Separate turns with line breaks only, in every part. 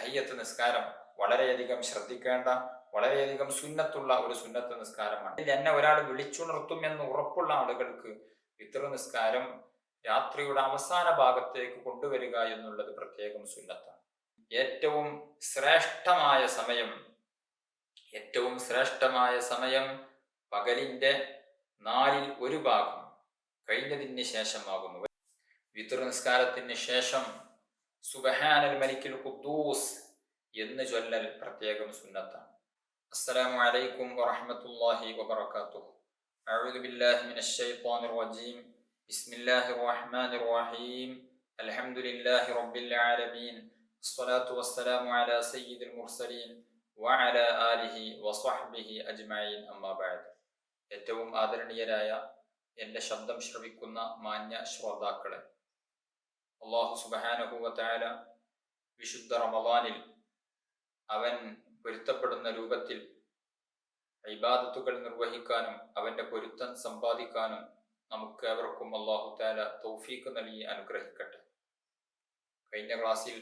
തഹിയ്യത്ത് നിസ്കാരം വളരെയധികം ശ്രദ്ധിക്കേണ്ട, വളരെയധികം സുന്നത്തുള്ള ഒരു സുന്നത്ത് നിസ്കാരമാണ്. എന്നെ ഒരാൾ വിളിച്ചുണർത്തുമെന്ന് ഉറപ്പുള്ള ആളുകൾക്ക് വിത്ർ നിസ്കാരം രാത്രിയുടെ അവസാന ഭാഗത്തേക്ക് കൊണ്ടുവരിക എന്നുള്ളത് പ്രത്യേകം സുന്നത്താണ്. ഏറ്റവും ശ്രേഷ്ഠമായ സമയം പകലിന്റെ 1/4 കഴിഞ്ഞതിന് ശേഷമാകുന്നു. വിത്ർ നിസ്കാരത്തിന് ശേഷം സുബ്ഹാനൽ മലിക്കുൽ ഖുദ്ദൂസ് എന്ന് ചൊല്ലൽ പ്രത്യേകം സുന്നത്താണ്. അസ്സലാമു അലൈക്കും വറഹ്മത്തുള്ളാഹി വബറകാതുഹു. അഊദു ബില്ലാഹി മിനശ് ശൈത്വാനിർ റജീം. ബിസ്മില്ലാഹിർ റഹ്മാനിർ റഹീം. അൽഹംദുലില്ലാഹി റബ്ബിൽ ആലമീൻ. അസ്സലാത്തു വസ്സലാമു അലാ സയ്യിദിൽ മുർസലീൻ വഅലാ ആലിഹി വസ്വഹ്ബിഹി അജ്മഈൻ. അമ്മാ ബഅദ്. ഏറ്റവും ആദരണീയരായ എൻ്റെ ശബ്ദം ശ്രവിക്കുന്ന മാന്യ ശ്രോതാക്കളെ, അല്ലാഹു സുബ്ഹാനഹു വ തആല വിശുദ്ധ റമളാനിൽ അവൻ പൊരുത്തപ്പെടുന്ന രൂപത്തിൽ ഇബാദത്തുകൾ നിർവഹിക്കാനും അവന്റെ പൊരുത്തം സമ്പാദിക്കാനും നമുക്ക് ഏവർക്കും അല്ലാഹു തആല തൗഫീഖ് നൽകി അനുഗ്രഹിക്കട്ടെ. കഴിഞ്ഞ ക്ലാസ്സിൽ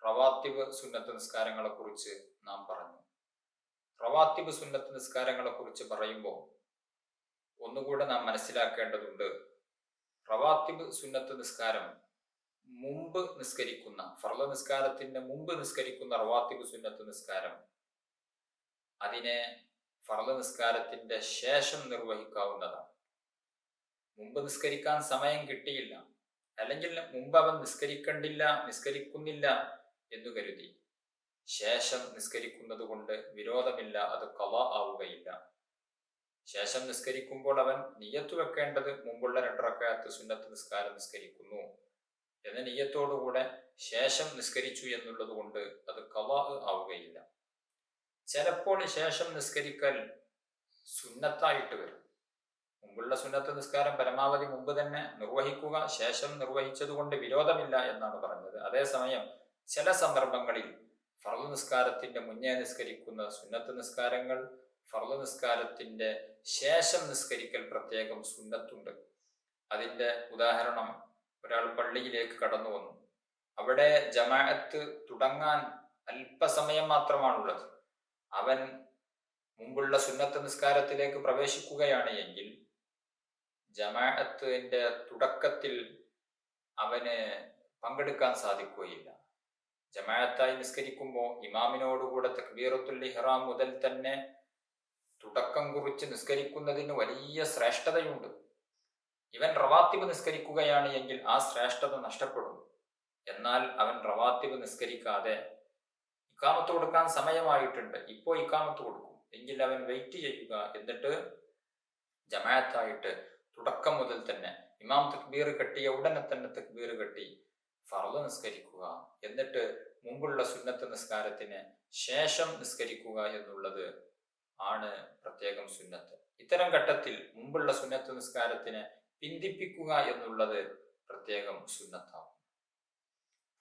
റവാത്തിബ് സുന്നത്ത് നിസ്കാരങ്ങളെ കുറിച്ച് നാം പറഞ്ഞു. റവാത്തിബ് സുന്നത്ത് നിസ്കാരങ്ങളെ കുറിച്ച് പറയുമ്പോൾ ഒന്നുകൂടെ നാം മനസ്സിലാക്കേണ്ടതുണ്ട്. റവാത്തിബ് സുന്നത്ത് നിസ്കാരം മുമ്പ് നിസ്കരിക്കുന്ന, ഫർള് നിസ്കാരത്തിന്റെ മുമ്പ് നിസ്കരിക്കുന്ന റവാത്തിബ് സുന്നത്ത് നിസ്കാരം അതിനെ ഫർള് നിസ്കാരത്തിന്റെ ശേഷം നിർവഹിക്കാവുന്നതാണ്. മുമ്പ് നിസ്കരിക്കാൻ സമയം കിട്ടിയില്ല, അല്ലെങ്കിൽ മുമ്പ് അവൻ നിസ്കരിക്കുന്നില്ല എന്നു കരുതി ശേഷം നിസ്കരിക്കുന്നത് കൊണ്ട് വിരോധമില്ല, അത് ഖളാ ആവുകയില്ല. ശേഷം നിസ്കരിക്കുമ്പോൾ അവൻ നിയ്യത്ത് വെക്കേണ്ടത് മുമ്പുള്ള 2 റക്അത്ത് സുന്നത്ത് നിസ്കാരം നിസ്കരിക്കുന്നു എന്ന നിയ്യത്തോടുകൂടെ ശേഷം നിസ്കരിച്ചു എന്നുള്ളത് കൊണ്ട് അത് ഖളാ ആവുകയില്ല. ചിലപ്പോൾ ശേഷം നിസ്കരിക്കൽ സുന്നത്തായിട്ട് വരും. മുമ്പുള്ള സുന്നത്ത് നിസ്കാരം പരമാവധി മുമ്പ് തന്നെ നിർവഹിക്കുക, ശേഷം നിർവഹിച്ചത് കൊണ്ട് വിരോധമില്ല എന്നാണ് പറഞ്ഞത്. അതേസമയം ചില സന്ദർഭങ്ങളിൽ ഫർള് നിസ്കാരത്തിന്റെ മുന്നേ നിസ്കരിക്കുന്ന സുന്നത്ത് നിസ്കാരങ്ങൾ ഫർള് നിസ്കാരത്തിന്റെ ശേഷം നിസ്കരിക്കൽ പ്രത്യേകം സുന്നത്തുണ്ട്. അതിന്റെ ഉദാഹരണം, ഒരാൾ പള്ളിയിലേക്ക് കടന്നു വന്നു. അവിടെ ജമാഅത്ത് തുടങ്ങാൻ അല്പസമയം മാത്രമാണുള്ളത്. അവൻ മുമ്പുള്ള സുന്നത്ത് നിസ്കാരത്തിലേക്ക് പ്രവേശിക്കുകയാണ് എങ്കിൽ ജമാഅത്തിന്റെ തുടക്കത്തിൽ അവന് പങ്കെടുക്കാൻ സാധിക്കുകയില്ല. ജമാഅത്തായി നിസ്കരിക്കുമ്പോൾ ഇമാമിനോടുകൂടെ തക്ബീറത്തുൽ ഇഹ്റാം മുതൽ തന്നെ തുടക്കം കുറിച്ച് നിസ്കരിക്കുന്നതിന് വലിയ ശ്രേഷ്ഠതയുണ്ട്. ഇവൻ റവാത്തിബ് നിസ്കരിക്കുകയാണ് എങ്കിൽ ആ ശ്രേഷ്ഠത നഷ്ടപ്പെടും. എന്നാൽ അവൻ റവാത്തിബ് നിസ്കരിക്കാതെ ഇഖാമത്ത് കൊടുക്കാൻ സമയമായിട്ടുണ്ട്, ഇപ്പോൾ ഇഖാമത്ത് കൊടുക്കും എങ്കിൽ അവൻ വെയിറ്റ് ചെയ്യുക. എന്നിട്ട് ജമാഅത്തായിട്ട് തുടക്കം മുതൽ തന്നെ ഇമാം തക്ബീർ കെട്ടിയ ഉടനെ തന്നെ തക്ബീർ കെട്ടി ഫർള് നിസ്കരിക്കുക. എന്നിട്ട് മുമ്പുള്ള സുന്നത്ത് നിസ്കാരത്തിന് ശേഷം നിസ്കരിക്കുക എന്നുള്ളത് ആണ് പ്രത്യേകം സുന്നത്ത്. ഇത്തരം ഘട്ടത്തിൽ മുമ്പുള്ള സുന്നത്ത് നിസ്കാരത്തിന് പിന്തിപ്പിക്കുക എന്നുള്ളത് പ്രത്യേകം സുന്നത്താവും.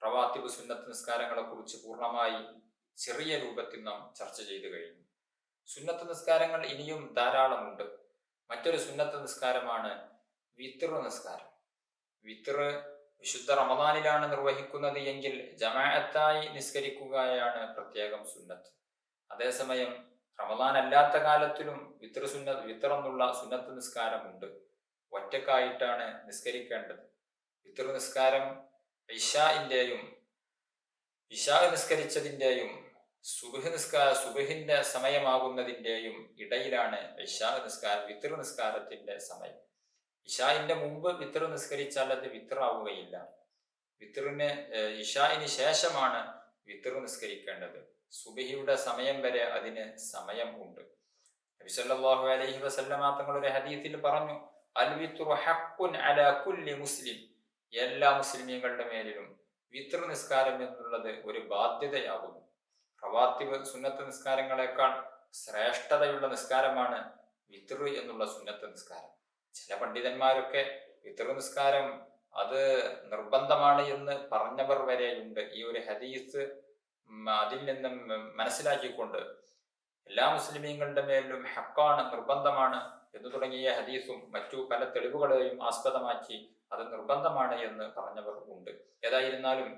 റവാത്തിബ് സുന്നത്ത് നിസ്കാരങ്ങളെ കുറിച്ച് പൂർണ്ണമായി ചെറിയ രൂപത്തിൽ നാം ചർച്ച ചെയ്തു കഴിഞ്ഞു. സുന്നത്ത് നിസ്കാരങ്ങൾ ഇനിയും ധാരാളമുണ്ട്. മറ്റൊരു സുന്നത്ത് നിസ്കാരമാണ് വിത്ർ നിസ്കാരം. വിത്ർ വിശുദ്ധ റമദാനിലാണ് നിർവഹിക്കുന്നത് എങ്കിൽ ജമാഅത്തായി നിസ്കരിക്കുകയാണ് പ്രത്യേകം സുന്നത്ത്. അതേസമയം റമദാൻ അല്ലാത്ത കാലത്തിലും വിത്ർ എന്നുള്ള സുന്നത്ത് നിസ്കാരമുണ്ട്. ഒറ്റക്കായിട്ടാണ് നിസ്കരിക്കേണ്ടത്. വിത്ർ നിസ്കാരം ഇശാ നിസ്കരിച്ചതിന്റെയും സുബ്ഹിന്റെ സമയമാകുന്നതിന്റെയും ഇടയിലാണ് വിത്ർ നിസ്കാരത്തിന്റെ സമയം. ഇശാഇന്റെ മുമ്പ് വിത്ർ നിസ്കരിച്ചാൽ അത് വിത്ർ ആവുകയില്ല. ഇശാഇന് ശേഷമാണ് വിത്ർ നിസ്കരിക്കേണ്ടത്. സുബ്ഹിയുടെ സമയം വരെ അതിന് സമയം ഉണ്ട്. നബി സല്ലല്ലാഹു അലൈഹി വസല്ലമ തങ്ങൾ ഒരു ഹദീസിൽ പറഞ്ഞു, അൽ വിത്റു ഹഖ്ഖുൻ അലാ കുല്ലി മുസ്ലിം. എല്ലാ മുസ്ലിമീങ്ങളുടെ മേലിലും വിത്ർ നിസ്കാരം എന്നുള്ളത് ഒരു ബാധ്യതയാകുന്നു. റവാത്തിബ് സുന്നത്ത് നിസ്കാരങ്ങളെക്കാൾ ശ്രേഷ്ഠതയുള്ള നിസ്കാരമാണ് വിത്ർ എന്നുള്ള സുന്നത്ത് നിസ്കാരം. ചില പണ്ഡിതന്മാരൊക്കെ വിത്ർ നിസ്കാരം അത് നിർബന്ധമാണ് എന്ന് പറഞ്ഞവർ വരെയുണ്ട്. ഈ ഒരു ഹദീസ് അതിൽ നിന്നും മനസ്സിലാക്കിക്കൊണ്ട് എല്ലാ മുസ്ലിമീങ്ങളുടെ മേലും ഹക്കാണ്, നിർബന്ധമാണ് എന്ന് തുടങ്ങിയ ഹദീസും മറ്റു പല തെളിവുകളെയും ആസ്പദമാക്കി അത് നിർബന്ധമാണ് എന്ന് പറഞ്ഞവർ ഉണ്ട്. ഏതായിരുന്നാലും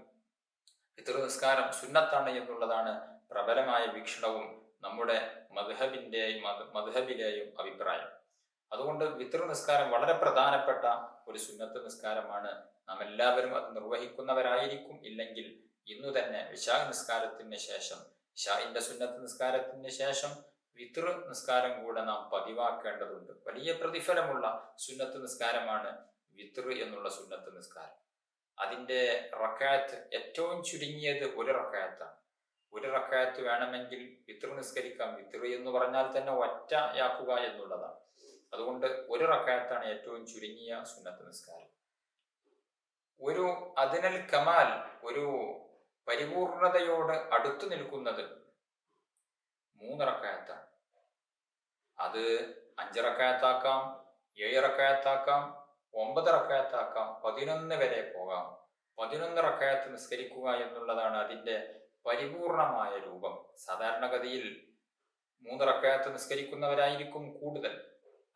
വിത്ർ നിസ്കാരം സുന്നത്താണ് എന്നുള്ളതാണ് പ്രബലമായ വീക്ഷണവും നമ്മുടെ മദ്ഹബിലെയും അഭിപ്രായം. അതുകൊണ്ട് വിത്ർ നിസ്കാരം വളരെ പ്രധാനപ്പെട്ട ഒരു സുന്നത്ത് നിസ്കാരമാണ്. നാം എല്ലാവരും അത് നിർവഹിക്കുന്നവരായിരിക്കും. ഇല്ലെങ്കിൽ ഇന്നു തന്നെ ഇശാ നിസ്കാരത്തിന് ശേഷം, ഇശാഇന്റെ സുന്നത്ത് നിസ്കാരത്തിന് ശേഷം വിത്ർ നിസ്കാരം കൂടെ നാം പതിവാക്കേണ്ടതുണ്ട്. വലിയ പ്രതിഫലമുള്ള സുന്നത്ത് നിസ്കാരമാണ് വിത്ർ എന്നുള്ള സുന്നത്ത് നിസ്കാരം. അതിന്റെ റക്അത്ത് ഏറ്റവും ചുരുങ്ങിയത് ഒരു റക്അത്താണ്. ഒരു റക്അത്ത് വേണമെങ്കിൽ വിത്ർ നിസ്കരിക്കാം. വിത്ർ എന്ന് പറഞ്ഞാൽ തന്നെ ഒറ്റയാക്കുക എന്നുള്ളതാണ്. അതുകൊണ്ട് ഒരു റക്അത്താണ് ഏറ്റവും ചുരുങ്ങിയ സുന്നത്ത് നിസ്കാരം. ഒരു അദ്നൽ കമാൽ, ഒരു പരിപൂർണതയോട് അടുത്തു നിൽക്കുന്നത് 3 റക്അത്താണ്. അത് 5 റക്അത്താക്കാം, 7 റക്അത്താക്കാം, 9 റക്അത്താക്കാം, 11 വരെ പോകാം. 11 റക്അത്ത് നിസ്കരിക്കുക എന്നുള്ളതാണ് അതിന്റെ പരിപൂർണമായ രൂപം. സാധാരണഗതിയിൽ 3 റക്അത്ത് നിസ്കരിക്കുന്നവരായിരിക്കും കൂടുതൽ.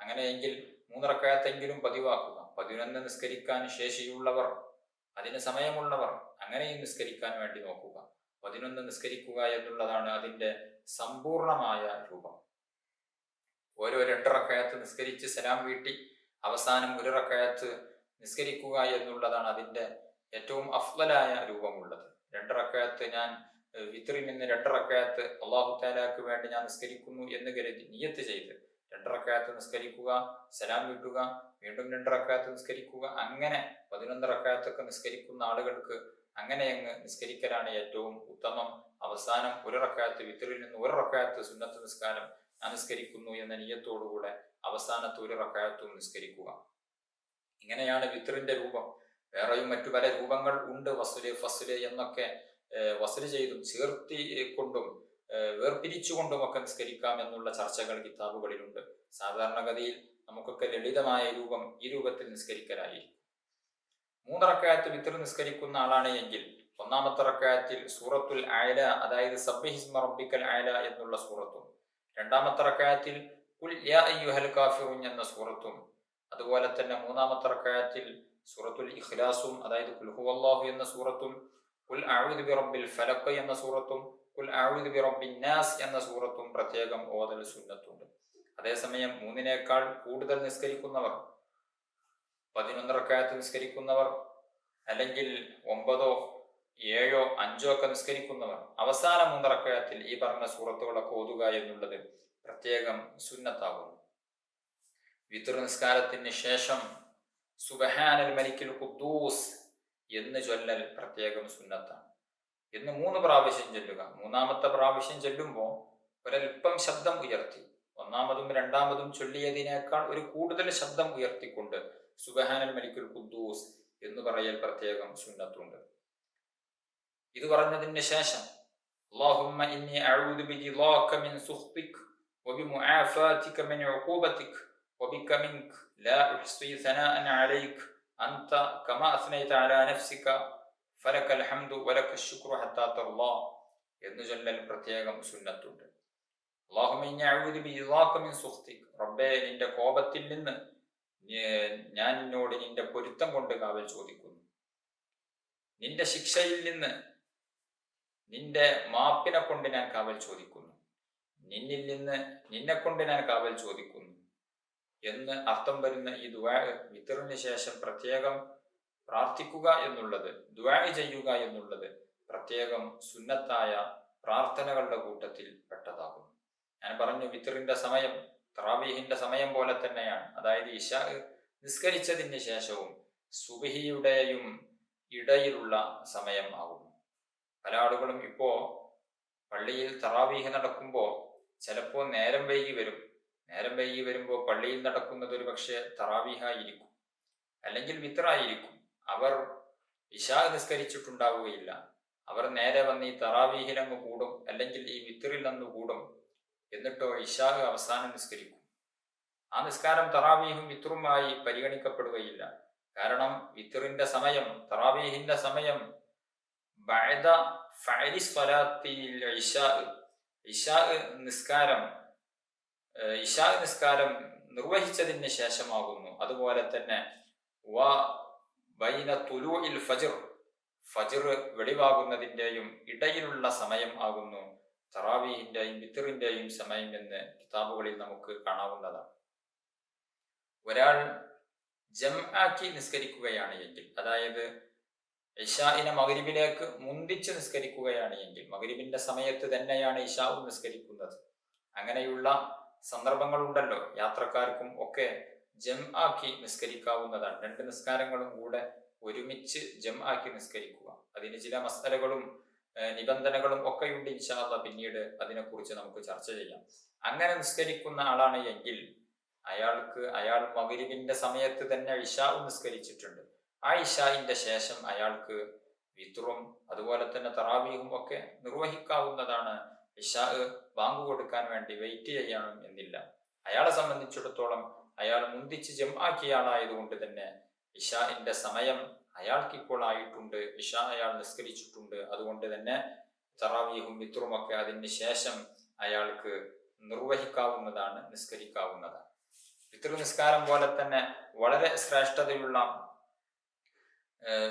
അങ്ങനെയെങ്കിൽ 3 റക്അത്തെങ്കിലും പതിവാക്കുക. 11 നിസ്കരിക്കാൻ ശേഷിയുള്ളവർ, അതിന് സമയമുള്ളവർ അങ്ങനെയും നിസ്കരിക്കാൻ വേണ്ടി നോക്കുക. 11 നിസ്കരിക്കുക എന്നുള്ളതാണ് അതിന്റെ സമ്പൂർണമായ രൂപം. ഓരോ 2 റക്അത്ത് നിസ്കരിച്ച് സലാം വീട്ടി അവസാനം 1 റക്അത്ത് നിസ്കരിക്കുക എന്നുള്ളതാണ് അതിന്റെ ഏറ്റവും അഫ്ളലായ രൂപമുള്ളത്. 2 റക്അത്ത് ഞാൻ വിത്റിൽ നിന്ന് 2 റക്അത്ത് അല്ലാഹു തആലക്ക് വേണ്ടി ഞാൻ നിസ്കരിക്കുന്നു എന്ന് കരുതി നിയ്യത്ത് ചെയ്ത് 2 റക്അത്ത് നിസ്കരിക്കുക, സലാം വീട്ടുക, വീണ്ടും 2 റക്അത്ത് നിസ്കരിക്കുക. അങ്ങനെ 11 റക്അത്തൊക്കെ നിസ്കരിക്കുന്ന ആളുകൾക്ക് അങ്ങനെ അങ്ങ് നിസ്കരിക്കലാണ് ഏറ്റവും ഉത്തമം. അവസാനം 1 റക്അത്ത്, വിത്റിൽ നിന്ന് 1 റക്അത്ത് സുന്നത്ത് നിസ്കാരം ഞാൻ നിസ്കരിക്കുന്നു എന്ന നിയ്യത്തോടുകൂടെ അവസാനത്തെ 1 റക്അത്തും നിസ്കരിക്കുക. ഇങ്ങനെയാണ് വിത്റിന്റെ രൂപം. വേറെയും മറ്റു പല രൂപങ്ങൾ ഉണ്ട്. വസ്ല്, ഫസ്ല് എന്നൊക്കെ വസ്ല് ചെയ്തും ചേർത്തി കൊണ്ടും വേർപിരിച്ചുകൊണ്ടുമൊക്കെ നിസ്കരിക്കാം എന്നുള്ള ചർച്ചകൾ കിതാബുകളിലുണ്ട്. സാധാരണഗതിയിൽ നമുക്കൊക്കെ ലളിതമായ രൂപം ഈ രൂപത്തിൽ നിസ്കരിക്കലായിരിക്കും. 3 റക്അത്ത് വിത്ർ നിസ്കരിക്കുന്ന ആളാണ് എങ്കിൽ 1-ാമത്തെ റക്അത്തിൽ സൂറത്തുൽ അഅല, അതായത് സബ്ബിഹിസ്മ റബ്ബിക്കൽ അഅല എന്നുള്ള സൂറത്തും, 2-ാമത്തെ റക്അത്തിൽ ഖുൽ യാ അയ്യുഹൽ കാഫിറൂൻ എന്ന സൂറത്തും, അതുപോലെ തന്നെ 3-ാമത്തെ റക്അത്തിൽ സൂറത്തുൽ ഇഖ്ലാസും, അതായത് ഖുൽ ഹുവല്ലാഹു എന്ന സൂറത്തും, ഖുൽ അഊദു ബിറബ്ബിൽ ഫലഖ് എന്ന സൂറത്തും, ഖുൽ അഊദു ബിറബ്ബിൻ നാസ് എന്ന സൂറത്തും പ്രത്യേകം ഓതൽ സുന്നത്തുണ്ട്. അതേസമയം 3-നേക്കാൾ കൂടുതൽ നിസ്കരിക്കുന്നവർ, 11 റക്അത്ത് നിസ്കരിക്കുന്നവർ, അല്ലെങ്കിൽ 9, 7, 5 ഒക്കെ നിസ്കരിക്കുന്നവർ അവസാന 3 റക്അത്തിൽ ഈ പറഞ്ഞ സൂറത്തുകളൊക്കെ ഓതുക എന്നുള്ളത് പ്രത്യേകം സുന്നത്താകുന്നു. വിത്ർ നിസ്കാരത്തിന് ശേഷം സുബ്ഹാനൽ മലിക്കുൽ ഖുദ്ദൂസ് എന്ന് ചൊല്ലൽ പ്രത്യേകം സുന്നത്താണ്. എന്ന് 3 പ്രാവശ്യം ചൊല്ലുക. 3-ാമത്തെ പ്രാവശ്യം ചൊല്ലുമ്പോൾ ഒരൽപ്പം ശബ്ദം ഉയർത്തി, 1-ാമതും 2-ാമതും ചൊല്ലിയതിനേക്കാൾ ഒരു കൂടുതൽ ശബ്ദം ഉയർത്തിക്കൊണ്ട് സുബ്ഹാനൽ മലിക്കുൽ ഖുദ്ദൂസ് എന്ന് പറയൽ പ്രത്യേകം സുന്നത്തുണ്ട്. ഇത് പറഞ്ഞതിന് ശേഷം അല്ലാഹുമ്മ ഇന്നി അഊദു ബിരിളാക മിൻ സുഖ്തിക വബിമുആഫാതിക മിൻ ഉഖൂബതിക വബിക മിൻക ലാ ഉഹ്സി സനാഅൻ അലൈക അൻത കമാ അസ്നൈത അലാ നഫ്സിക ഫലകൽ ഹംദു വലക ശുക്രു ഹത്താ തർളാ എന്ന് ചൊല്ലൽ പ്രത്യേകം സുന്നത്തുണ്ട്. അല്ലാഹുമ്മ ഇന്നി അഊദു ബിരിളാക മിൻ സുഖ്തിക, റബ്ബേ നിന്റെ കോപത്തിൽ നിന്ന് ഞാൻ നിന്നോട് നിന്റെ പൊരുത്തം കൊണ്ട് കാവൽ ചോദിക്കുന്നു. നിന്റെ ശിക്ഷയിൽ നിന്ന് നിന്റെ മാപ്പിനെ കൊണ്ട് ഞാൻ കാവൽ ചോദിക്കുന്നു. നിന്നിൽ നിന്ന് നിന്നെ കൊണ്ട് ഞാൻ കാവൽ ചോദിക്കുന്നു എന്ന് അർത്ഥം വരുന്ന ഈ ദുആ വിത്റിന് ശേഷം പ്രത്യേകം പ്രാർത്ഥിക്കുക എന്നുള്ളത്, ദുആ ചെയ്യുക എന്നുള്ളത് പ്രത്യേകം സുന്നത്തായ പ്രാർത്ഥനകളുടെ കൂട്ടത്തിൽ പെട്ടതാകുന്നു. ഞാൻ പറഞ്ഞു, വിത്റിന്റെ സമയം തറാവീഹിന്റെ സമയം പോലെ തന്നെയാണ്. അതായത് ഇശാ നിസ്കരിച്ചതിന് ശേഷവും സുബ്ഹിയുടെയും ഇടയിലുള്ള സമയം ആകുന്നു. പല ആളുകളും ഇപ്പോ പള്ളിയിൽ തറാവീഹ് നടക്കുമ്പോൾ ചിലപ്പോൾ നേരം വൈകി വരും. നേരം വൈകി വരുമ്പോൾ പള്ളിയിൽ നടക്കുന്നത് ഒരു പക്ഷേ തറാവീഹായിരിക്കും, അല്ലെങ്കിൽ വിത്റായിരിക്കും. അവർ ഇശാ നിസ്കരിച്ചിട്ടുണ്ടാവുകയില്ല. അവർ നേരെ വന്ന് ഈ തറാവീഹിലങ്ങ് കൂടും, അല്ലെങ്കിൽ ഈ വിത്റിൽ നിന്ന് കൂടും. എന്നിട്ടോ ഇശാ അവസാനം നിസ്കരിക്കും. ആ നിസ്കാരം തറാവീഹും വിത്റുമായി പരിഗണിക്കപ്പെടുകയില്ല. കാരണം വിത്റിന്റെ സമയം, തറാവീഹിന്റെ സമയം ബഅദ ഫഅലി സ്വലാത്തിൽ ഇശാ നിസ്കാരം നിർവഹിച്ചതിന് ശേഷമാകുന്നു. അതുപോലെ തന്നെ വ ബൈന തുലൂഇൽ ഫജ്ർ, ഫജ്ർ വെളിവാകുന്നതിൻ്റെയും ഇടയിലുള്ള സമയം ആകുന്നു തറാവീഹിന്റെയും വിത്തറിന്റെയും സമയം എന്ന് കിതാബുകളിൽ നമുക്ക് കാണാവുന്നതാണ്. ഒരാൾ ജംആക്കി നിസ്കരിക്കുകയാണ് എങ്കിൽ, അതായത് ഇശാഇനെ മഗ്രിബിലേക്ക് മുന്തിച്ച് നിസ്കരിക്കുകയാണ് എങ്കിൽ, മഗ്രിബിന്റെ സമയത്ത് തന്നെയാണ് ഇശാഉ നിസ്കരിക്കുന്നത്. അങ്ങനെയുള്ള സന്ദർഭങ്ങളുണ്ടല്ലോ, യാത്രക്കാർക്കും ഒക്കെ ജംആക്കി നിസ്കരിക്കാവുന്നതാണ്. രണ്ട് നിസ്കാരങ്ങളും കൂടെ ഒരുമിച്ച് ജംആക്കി നിസ്കരിക്കുക. അതിന് ചില മസലകളും നിബന്ധനകളും ഒക്കെയുണ്ട്. ഇൻഷാ അല്ലാഹ് പിന്നീട് അതിനെക്കുറിച്ച് നമുക്ക് ചർച്ച ചെയ്യാം. അങ്ങനെ നിസ്കരിക്കുന്ന ആളാണ് എങ്കിൽ അയാൾ മഗ്രിബിന്റെ സമയത്ത് തന്നെ ഇശാഉ നിസ്കരിച്ചിട്ടുണ്ട്. ആ ഇശാഇന്റെ ശേഷം അയാൾക്ക് വിത്റും അതുപോലെ തന്നെ തറാവീഹും ഒക്കെ നിർവഹിക്കാവുന്നതാണ്. ഇശാ ബാങ്ക് കൊടുക്കാൻ വേണ്ടി വെയിറ്റ് ചെയ്യണം എന്നില്ല. അയാളെ സംബന്ധിച്ചിടത്തോളം അയാൾ മുന്തിച്ച് ജംആക്കിയ ആളായതുകൊണ്ട് തന്നെ ഇശാഇന്റെ സമയം അയാൾക്കിപ്പോൾ ആയിട്ടുണ്ട്, ഇശാ അയാൾ നിസ്കരിച്ചിട്ടുണ്ട്. അതുകൊണ്ട് തന്നെ തറാവീഹും വിത്റും ഒക്കെ അതിന് ശേഷം അയാൾക്ക് നിർവഹിക്കാവുന്നതാണ്, നിസ്കരിക്കാവുന്നതാണ്. വിത്ർ നിസ്കാരം പോലെ തന്നെ വളരെ ശ്രേഷ്ഠതയുള്ള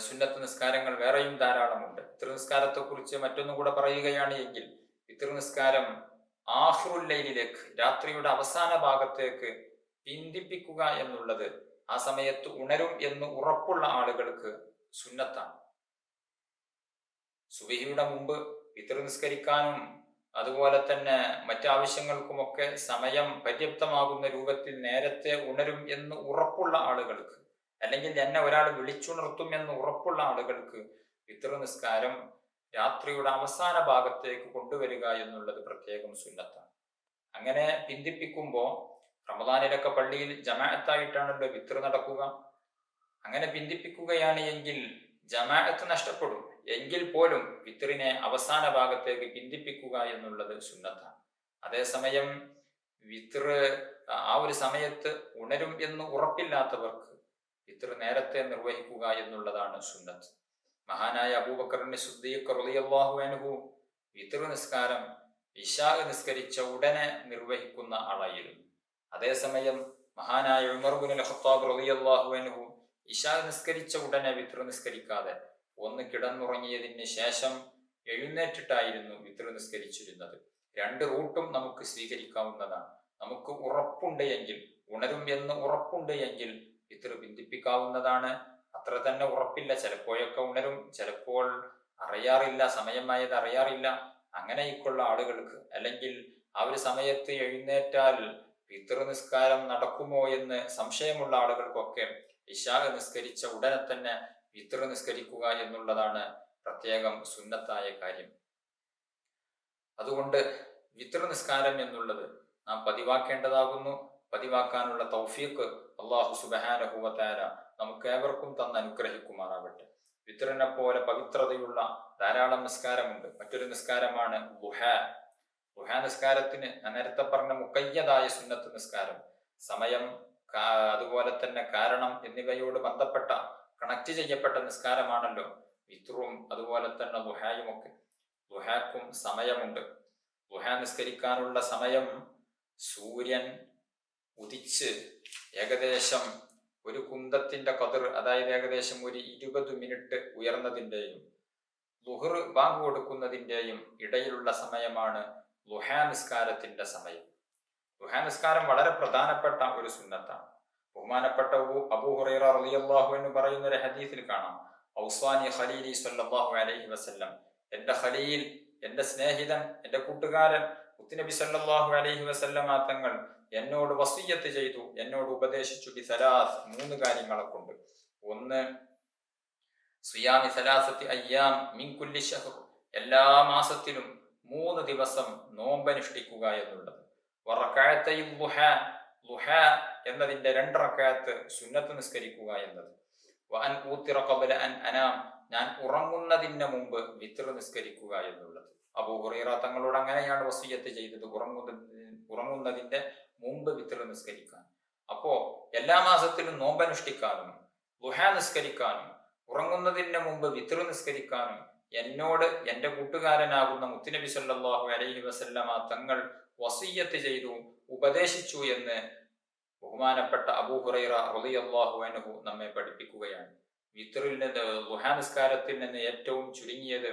സുന്നത്ത് നിസ്കാരങ്ങൾ വേറെയും ധാരാളമുണ്ട്. വിത്ർ നിസ്കാരത്തെ കുറിച്ച് മറ്റൊന്നും കൂടെ പറയുകയാണ് എങ്കിൽ, വിത്ർ നിസ്കാരം ആഖിറുൽ ലൈലിലേക്ക്, രാത്രിയുടെ അവസാന ഭാഗത്തേക്ക് പിന്തിപ്പിക്കുക എന്നുള്ളത് ആ സമയത്ത് ഉണരും എന്ന് ഉറപ്പുള്ള ആളുകൾക്ക് സുന്നത്താണ്. സുബഹിയുടെ മുമ്പ് വിത്ർ നിസ്കരിക്കാനും അതുപോലെ തന്നെ മറ്റാവശ്യങ്ങൾക്കുമൊക്കെ സമയം പര്യാപ്തമാകുന്ന രൂപത്തിൽ നേരത്തെ ഉണരും എന്ന് ഉറപ്പുള്ള ആളുകൾക്ക്, അല്ലെങ്കിൽ എന്നെ ഒരാൾ വിളിച്ചുണർത്തും എന്ന് ഉറപ്പുള്ള ആളുകൾക്ക് വിത്ർ നിസ്കാരം രാത്രിയുടെ അവസാന ഭാഗത്തേക്ക് കൊണ്ടുവരിക എന്നുള്ളത് പ്രത്യേകം സുന്നത്താണ്. അങ്ങനെ പിന്തിപ്പിക്കുമ്പോൾ റമദാനിലൊക്കെ പള്ളിയിൽ ജമാഅത്തായിട്ടാണല്ലോ വിത്ർ നടക്കുക. അങ്ങനെ പിന്തിപ്പിക്കുകയാണ് എങ്കിൽ ജമാഅത്ത് നഷ്ടപ്പെടും. എങ്കിൽ പോലും വിത്റിനെ അവസാന ഭാഗത്തേക്ക് പിന്തിപ്പിക്കുക എന്നുള്ളത് സുന്നത്താണ്. അതേസമയം വിത്ർ ആ ഒരു സമയത്ത് ഉണരും എന്ന് ഉറപ്പില്ലാത്തവർക്ക് വിത്ർ നേരത്തെ നിർവഹിക്കുക എന്നുള്ളതാണ് സുന്നത്ത്. മഹാനായ അബൂബക്കറിന്റെ സിദ്ദീഖ് റളിയല്ലാഹു അൻഹു വിത്ർ നിസ്കാരം ഇശാ നിസ്കരിച്ച ഉടനെ നിർവഹിക്കുന്ന ആളായിരുന്നു. അതേസമയം മഹാനായ ഉമർ ഇബ്നുൽ ഖത്താബ് റളിയല്ലാഹു അൻഹു ഇശാ നിസ്കരിച്ച ഉടനെ വിത്ർ നിസ്കരിക്കാതെ ഒന്ന് കിടന്നുറങ്ങിയതിന് ശേഷം എഴുന്നേറ്റിട്ടായിരുന്നു വിത്ർ നിസ്കരിച്ചിരുന്നത്. രണ്ട് റൂട്ടും നമുക്ക് സ്വീകരിക്കാവുന്നതാണ്. നമുക്ക് ഉറപ്പുണ്ട് എങ്കിൽ, ഉണരും എന്ന് ഉറപ്പുണ്ട് എങ്കിൽ വിത്ർ പിന്തിപ്പിക്കാവുന്നതാണ്. അത്ര തന്നെ ഉറപ്പില്ല, ചിലപ്പോഴൊക്കെ ഉണരും, ചിലപ്പോൾ അറിയാറില്ല, സമയമായത് അറിയാറില്ല. അങ്ങനെയൊക്കെയുള്ള ആളുകൾക്ക്, അല്ലെങ്കിൽ ആ ഒരു സമയത്ത് എഴുന്നേറ്റാൽ വിത്ർ നിസ്കാരം നടക്കുമോ എന്ന് സംശയമുള്ള ആളുകൾക്കൊക്കെ ഇശാ നിസ്കരിച്ച ഉടനെ തന്നെ വിത്ർ നിസ്കരിക്കുക എന്നുള്ളതാണ് പ്രത്യേകം സുന്നത്തായ കാര്യം. അതുകൊണ്ട് വിത്ർ നിസ്കാരം എന്നുള്ളത് നാം പതിവാക്കേണ്ടതാകുന്നു. പതിവാക്കാനുള്ള തൗഫീഖ് അല്ലാഹു സുബ്ഹാനഹു വ തആല നമുക്ക് ഏവർക്കും തന്ന് അനുഗ്രഹിക്കുമാറാവട്ടെ. വിത്റിനെ പോലെ പവിത്രതയുള്ള ധാരാളം നിസ്കാരമുണ്ട്. മറ്റൊരു നിസ്കാരമാണ് ദുഹാ. ദുഹാ നിസ്കാരത്തിന് ഞാൻ നേരത്തെ പറഞ്ഞ മുഖയ്യദായ സുന്നത്ത് നിസ്കാരം, സമയം അതുപോലെ തന്നെ കാരണം എന്നിവയോട് ബന്ധപ്പെട്ട കണക്ട് ചെയ്യപ്പെട്ട നിസ്കാരമാണല്ലോ വിത്റും അതുപോലെ തന്നെ ദുഹായും ഒക്കെ. ദുഹാക്കും സമയമുണ്ട്. ദുഹാ നിസ്കരിക്കാനുള്ള സമയം സൂര്യൻ ഉദിച്ച് ഏകദേശം ഒരു കുന്തത്തിന്റെ കതിർ, അതായത് ഏകദേശം ഒരു 20 മിനിറ്റ് ഉയർന്നതിൻ്റെയും ളുഹർ ബാങ്ക് കൊടുക്കുന്നതിൻ്റെയും ഇടയിലുള്ള സമയമാണ് ദുഹാ നിസ്കാരത്തിന്റെ സമയം. ദുഹാ നിസ്കാരം വളരെ പ്രധാനപ്പെട്ട ഒരു സുന്നത്താണ്. ബഹുമാനപ്പെട്ട അബൂ ഹുറൈറ റളിയല്ലാഹു അൻഹു പറയുന്ന ഒരു ഹദീസിൽ കാണാം, ഔസാനി ഖലീലി സ്വല്ലല്ലാഹു അലൈഹി വസല്ലം, എന്റെ ഖലീൽ, എന്റെ സ്നേഹിതൻ, എന്റെ കൂട്ടുകാരൻ മുത്തുനബി സ്വല്ലല്ലാഹു അലൈഹി വസല്ലമ തങ്ങൾ എന്നോട് വസിയ്യത്ത് ചെയ്തു, എന്നോട് ഉപദേശിച്ചു ബിസലാസ്, 3 കാര്യങ്ങളെ കൊണ്ട്. ഒന്ന്, സിയാമി സലാസത്തി അയ്യാം മിൻ കുല്ലി ശഹർ, എല്ലാ മാസത്തിലും 3 ദിവസം നോമ്പനുഷ്ഠിക്കുക എന്നുള്ളത്. വറകഅത്തൈ ദുഹാ, ദുഹാ എന്നതിന്റെ 2 റക്അത്ത് സുന്നത്ത് നിസ്കരിക്കുക എന്നത്. വഅൻ ഊത്തിറ ഖബല അൻ അനാം, ഞാൻ ഉറങ്ങുന്നതിന് മുമ്പ് വിത്ർ നിസ്കരിക്കുക എന്നുള്ളത്. അബൂ ഹുറൈറ തങ്ങളോട് അങ്ങനെയാണ് വസിയ്യത്ത് ചെയ്തത്, ഉറങ്ങുന്നതിന്റെ മുമ്പ് വിത്ർ നിസ്കരിക്കാൻ. അപ്പോ എല്ലാ മാസത്തിലും നോമ്പനുഷ്ഠിക്കാനും ദുഹാ നിസ്കരിക്കാനും ഉറങ്ങുന്നതിന് മുമ്പ് വിത്ർ നിസ്കരിക്കാനും എന്നോട് എന്റെ കൂട്ടുകാരനാകുന്ന മുത്തുനബി സല്ലല്ലാഹു അലൈഹി വസല്ലമ തങ്ങൾ വസിയ്യത്ത് ചെയ്തു, ഉപദേശിച്ചു എന്ന് ബഹുമാനപ്പെട്ട അബൂ ഹുറൈറ റളിയല്ലാഹു അൻഹു നമ്മെ പഠിപ്പിക്കുകയാണ്. വിത്തറിൽ നിന്ന് ദുഹാ നിസ്കാരത്തിൽ നിന്ന് ഏറ്റവും ചുരുങ്ങിയത്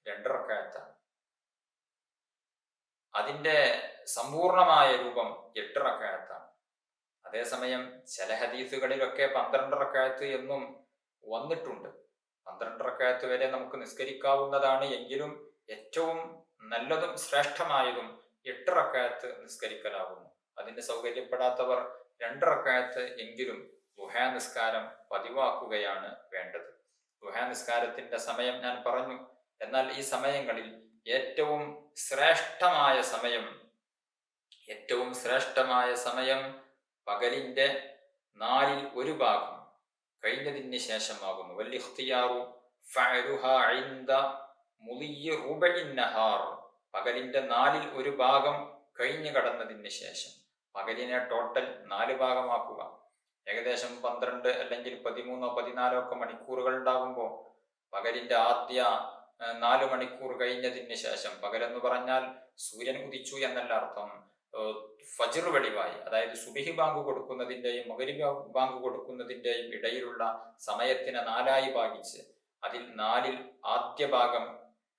2 റക്അത്താണ്. അതിന്റെ സമ്പൂർണമായ രൂപം 8 റക്അത്താണ്. അതേസമയം ചില ഹദീസുകളിലൊക്കെ 12 റക്അത്ത് എന്നും വന്നിട്ടുണ്ട്. 12 റക്അത്ത് വരെ നമുക്ക് നിസ്കരിക്കാവുന്നതാണ്. എങ്കിലും ഏറ്റവും നല്ലതും ശ്രേഷ്ഠമായതും 8 റക്അത്ത് നിസ്കരിക്കലാകുന്നു. അതിന് സൗകര്യപ്പെടാത്തവർ 2 റക്അത്ത് എങ്കിലും ദുഹാ നിസ്കാരം പതിവാക്കുകയാണ് വേണ്ടത്. ദുഹാ നിസ്കാരത്തിന്റെ സമയം ഞാൻ പറഞ്ഞു. എന്നാൽ ഈ സമയങ്ങളിൽ ഏറ്റവും ശ്രേഷ്ഠമായ സമയം പകലിന്റെ 1/4 ഭാഗം കഴിഞ്ഞതിന് ശേഷമാകുന്നു. വല്ലിഖ്തിയാറു ഫഅലുഹാ ഇൻദ മുളിയ്യി റുബഇൻ നഹാർ. പകലിന്റെ 1/4 ഭാഗം കഴിഞ്ഞു കടന്നതിന് ശേഷം. പകലിനെ ടോട്ടൽ 4 ഭാഗമാക്കുക. ഏകദേശം 12 അല്ലെങ്കിൽ 13 14 ഒക്കെ മണിക്കൂറുകൾ ഉണ്ടാകുമ്പോൾ പകലിന്റെ ആദ്യ 4 മണിക്കൂർ കഴിഞ്ഞതിന് ശേഷം, പകലെന്ന് പറഞ്ഞാൽ സൂര്യൻ ഉദിച്ചു എന്നല്ല അർത്ഥം, ഫജ്ർ വെളിവായി, അതായത് സുബഹി ബാങ്ക് കൊടുക്കുന്നതിന്റെയും മഗ്‌രിബ് ബാങ്ക് കൊടുക്കുന്നതിന്റെയും ഇടയിലുള്ള സമയത്തിനെ 4ആയി ഭാഗിച്ച് അതിൽ 4ൽ ആദ്യ ഭാഗം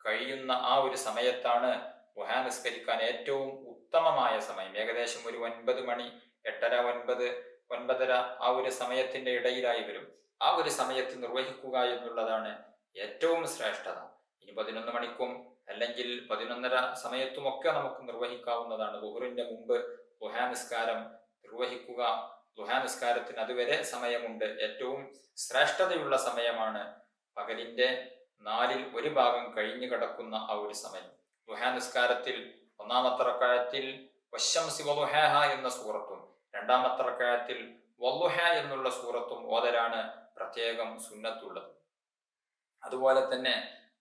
കഴിയുന്ന ആ ഒരു സമയത്താണ് ദുഹാ നിസ്കരിക്കാൻ ഏറ്റവും ഉത്തമമായ സമയം. ഏകദേശം ഒരു 9 മണി, 8:30, 9:30 ആ ഒരു സമയത്തിന്റെ ഇടയിലായി വരും. ആ ഒരു സമയത്ത് നിർവഹിക്കുക എന്നുള്ളതാണ് ഏറ്റവും ശ്രേഷ്ഠത. ഇനി 11 മണിക്കും അല്ലെങ്കിൽ 11:30 സമയത്തുമൊക്കെ നമുക്ക് നിർവഹിക്കാവുന്നതാണ്. ദുഹറിന്റെ മുമ്പ് ദുഹാ നിസ്കാരം നിർവഹിക്കുക. ദുഹാ നിസ്കാരത്തിന് അതുവരെ സമയമുണ്ട്. ഏറ്റവും ശ്രേഷ്ഠതയുള്ള സമയമാണ് പകലിന്റെ 1/4 ഭാഗം കഴിഞ്ഞു കിടക്കുന്ന ആ ഒരു സമയം. ദുഹാ നിസ്കാരത്തിൽ 1-ാമത്തെ റക്അത്തിൽ വശംസി വളുഹാഹ എന്ന സൂറത്തും 2-ാമത്തെ റക്അത്തിൽ വളുഹ എന്നുള്ള സൂറത്തും ഓതലാണ് പ്രത്യേകം സുന്നത്തുള്ളത്. അതുപോലെ തന്നെ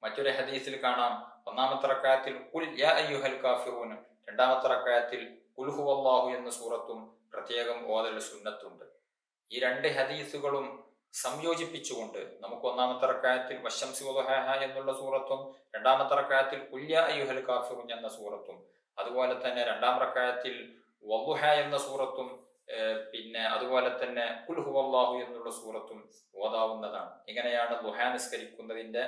മറ്റൊരു ഹദീസിൽ കാണാം, 1-ാമത്തെ റക്അത്തിൽ ഖുൽ യാ അയ്യുഹൽ കാഫിറൂൻ, 2-ാമത്തെ റക്അത്തിൽ ഖുൽ ഹുവല്ലാഹു എന്ന സൂറത്തും പ്രത്യേകം ഓതൽ സുന്നത്തുണ്ട്. ഈ 2 ഹദീസുകളും സംയോജിപ്പിച്ചുകൊണ്ട് നമുക്ക് 1-ാമത്തെ റക്അത്തിൽ വശംസി വളുഹാഹ എന്നുള്ള സൂറത്തും 2-ാമത്തെ റക്അത്തിൽ ഖുൽ യാ അയ്യുഹൽ കാഫിറൂൻ എന്ന സൂറത്തും, അതുപോലെ തന്നെ 2-ാം റക്അത്തിൽ വളുഹ എന്ന സൂറത്തും പിന്നെ അതുപോലെ തന്നെ ഖുൽ ഹുവല്ലാഹു എന്നുള്ള സൂറത്തും ഓതാവുന്നതാണ്. ഇങ്ങനെയാണ് ദുഹാ നിസ്കരിക്കുന്നതിന്റെ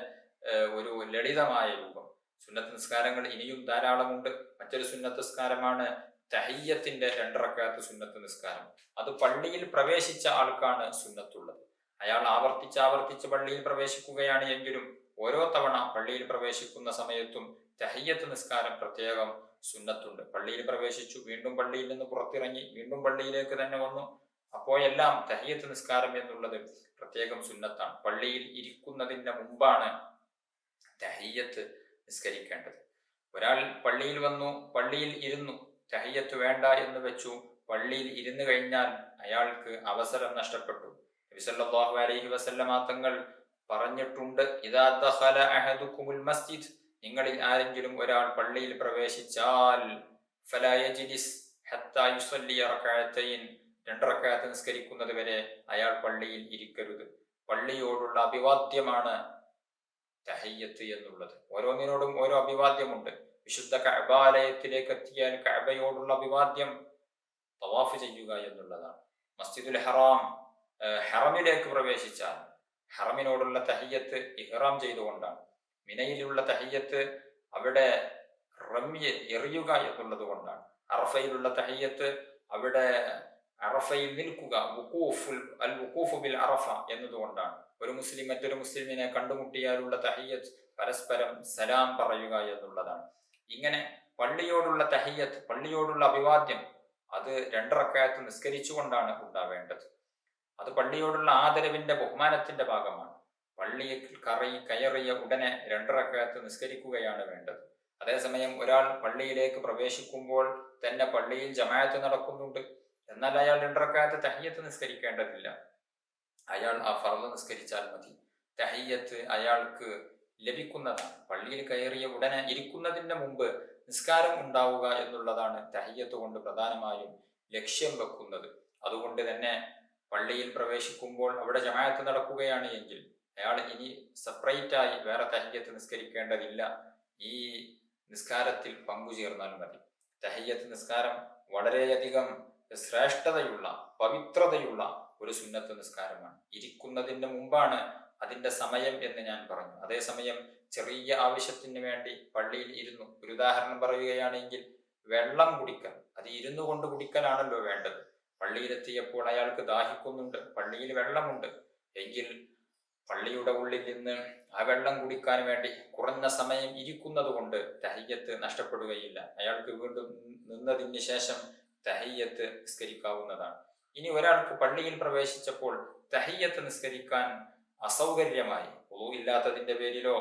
ഒരു ലളിതമായ രൂപം. സുന്നത്ത് നിസ്കാരങ്ങൾ ഇനിയും ധാരാളമുണ്ട്. മറ്റൊരു സുന്നത്ത് നിസ്കാരമാണ് തഹിയ്യത്തിന്റെ 2 റക്അത്ത് സുന്നത്ത് നിസ്കാരം. അത് പള്ളിയിൽ പ്രവേശിച്ച ആൾക്കാണ് സുന്നത്തുള്ളത്. അയാൾ ആവർത്തിച്ച് പള്ളിയിൽ പ്രവേശിക്കുകയാണ് എങ്കിലും ഓരോ തവണ പള്ളിയിൽ പ്രവേശിക്കുന്ന സമയത്തും തഹിയ്യത്ത് നിസ്കാരം പ്രത്യേകം സുന്നത്തുണ്ട്. പള്ളിയിൽ പ്രവേശിച്ചു, വീണ്ടും പള്ളിയിൽ നിന്ന് പുറത്തിറങ്ങി, വീണ്ടും പള്ളിയിലേക്ക് തന്നെ വന്നു, അപ്പോഴെല്ലാം തഹിയ്യത്ത് നിസ്കാരം എന്നുള്ളത് പ്രത്യേകം സുന്നത്താണ്. പള്ളിയിൽ ഇരിക്കുന്നതിന്റെ മുമ്പാണ് തഹിയ്യത്ത് നിസ്കരിക്കേണ്ടത്. ഒരാൾ പള്ളിയിൽ വന്നു, പള്ളിയിൽ ഇരുന്നു, തഹിയ്യത്ത് വേണ്ട എന്ന് വെച്ചു, പള്ളിയിൽ ഇരുന്ന് കഴിഞ്ഞാൽ അയാൾക്ക് അവസരം നഷ്ടപ്പെട്ടു. നബി സല്ലല്ലാഹു അലൈഹി വസല്ലമ തങ്ങൾ പറഞ്ഞിട്ടുണ്ട്, ഇദാ ദഖല അഹദുകുമുൽ മസ്ജിദ്, നിങ്ങളിൽ ആരെങ്കിലും ഒരാൾ പള്ളിയിൽ പ്രവേശിച്ചാൽ ഫലാ യജ്ലിസ് ഹത്താ യുസല്ലി റക്അത്തൈൻ, 2 റക്അത്ത് നിസ്കരിക്കുന്നത് വരെ അയാൾ പള്ളിയിൽ ഇരിക്കരുത്. പള്ളിയോടുള്ള അഭിവാദ്യമാണ് തഹിയ്യത്ത് എന്നുള്ളത്. ഓരോന്നിനോടും ഓരോ അഭിവാദ്യമുണ്ട്. വിശുദ്ധ കഅബാലയത്തിലേക്ക് എത്തിയാൽ കഅബയോടുള്ള അഭിവാദ്യം തവാഫ് ചെയ്യുക എന്നുള്ളതാണ്. മസ്ജിദുൽ ഹറാം, ഹറമിലേക്ക് പ്രവേശിച്ചാൽ ഹറമിനോടുള്ള തഹിയ്യത്ത് ഇഹ്റാം ചെയ്തുകൊണ്ടാണ്. മിനയിലുള്ള തഹിയ്യത്ത് അവിടെ റമ്യ എറിയുക എന്നുള്ളത് കൊണ്ടാണ്. അറഫയിലുള്ള തഹിയ്യത്ത് അവിടെ അറഫയിൽ നിൽക്കുക, വുഖൂഫ് ബിൽ അറഫ എന്നതുകൊണ്ടാണ്. ഒരു മുസ്ലിം മറ്റൊരു മുസ്ലിമിനെ കണ്ടുമുട്ടിയാലുള്ള തഹിയ്യത്ത് പരസ്പരം സലാം പറയുക എന്നുള്ളതാണ്. ഇങ്ങനെ പള്ളിയോടുള്ള തഹിയ്യത്ത്, പള്ളിയോടുള്ള അഭിവാദ്യം, അത് 2 റക്അത്ത് നിസ്കരിച്ചുകൊണ്ടാണ് ഉണ്ടാവേണ്ടത്. അത് പള്ളിയോടുള്ള ആദരവിന്റെ ബഹുമാനത്തിന്റെ ഭാഗമാണ്. പള്ളിയിൽ കയറിയ ഉടനെ 2 റക്അത്ത് നിസ്കരിക്കുകയാണ് വേണ്ടത്. അതേസമയം ഒരാൾ പള്ളിയിലേക്ക് പ്രവേശിക്കുമ്പോൾ തന്നെ പള്ളിയിൽ ജമാഅത്ത് നടക്കുന്നുണ്ട്, എന്നാൽ അയാൾ 2 റക്അത്ത് തഹിയ്യത്ത് നിസ്കരിക്കേണ്ടതില്ല. അയാൾ ആ ഫർള് നിസ്കരിച്ചാൽ മതി. തഹിയ്യത്ത് അയാൾക്ക് ലഭിക്കുന്നതാണ്. പള്ളിയിൽ കയറിയ ഉടനെ ഇരിക്കുന്നതിന് മുമ്പ് നിസ്കാരം ഉണ്ടാവുക എന്നുള്ളതാണ് തഹിയ്യത്ത് കൊണ്ട് പ്രധാനമായും ലക്ഷ്യം വെക്കുന്നത്. അതുകൊണ്ട് തന്നെ പള്ളിയിൽ പ്രവേശിക്കുമ്പോൾ അവിടെ ജമാഅത്ത് നടക്കുകയാണ് എങ്കിൽ അയാൾ ഇനി സെപ്പറേറ്റായി വേറെ തഹിയ്യത്ത് നിസ്കരിക്കേണ്ടതില്ല. ഈ നിസ്കാരത്തിൽ പങ്കുചേർന്നാൽ മതി. തഹിയ്യത്ത് നിസ്കാരം വളരെയധികം ശ്രേഷ്ഠതയുള്ള, പവിത്രതയുള്ള ഒരു സുന്നത്ത് നിസ്കാരമാണ്. ഇരിക്കുന്നതിന് മുമ്പാണ് അതിന്റെ സമയം എന്ന് ഞാൻ പറഞ്ഞു. അതേസമയം ചെറിയ ആവശ്യത്തിന് വേണ്ടി പള്ളിയിൽ ഇരുന്നു, ഒരു ഉദാഹരണം പറയുകയാണെങ്കിൽ വെള്ളം കുടിക്കൽ, അത് ഇരുന്നു കൊണ്ട് കുടിക്കലാണല്ലോ വേണ്ടത്. പള്ളിയിലെത്തിയപ്പോൾ അയാൾക്ക് ദാഹിക്കുന്നുണ്ട്, പള്ളിയിൽ വെള്ളമുണ്ട് എങ്കിൽ പള്ളിയുടെ ഉള്ളിൽ നിന്ന് ആ വെള്ളം കുടിക്കാൻ വേണ്ടി കുറഞ്ഞ സമയം ഇരിക്കുന്നത് കൊണ്ട് തഹിയ്യത്ത് നഷ്ടപ്പെടുകയില്ല. അയാൾക്ക് വീണ്ടും നിന്നതിന് ശേഷം തഹിയ്യത്ത് നിസ്കരിക്കാവുന്നതാണ്. ഇനി ഒരാൾക്ക് പള്ളിയിൽ പ്രവേശിച്ചപ്പോൾ തഹിയ്യത്ത് നിസ്കരിക്കാൻ അസൗകര്യമായി, വുളു ഇല്ലാത്തതിന്റെ പേരിലോ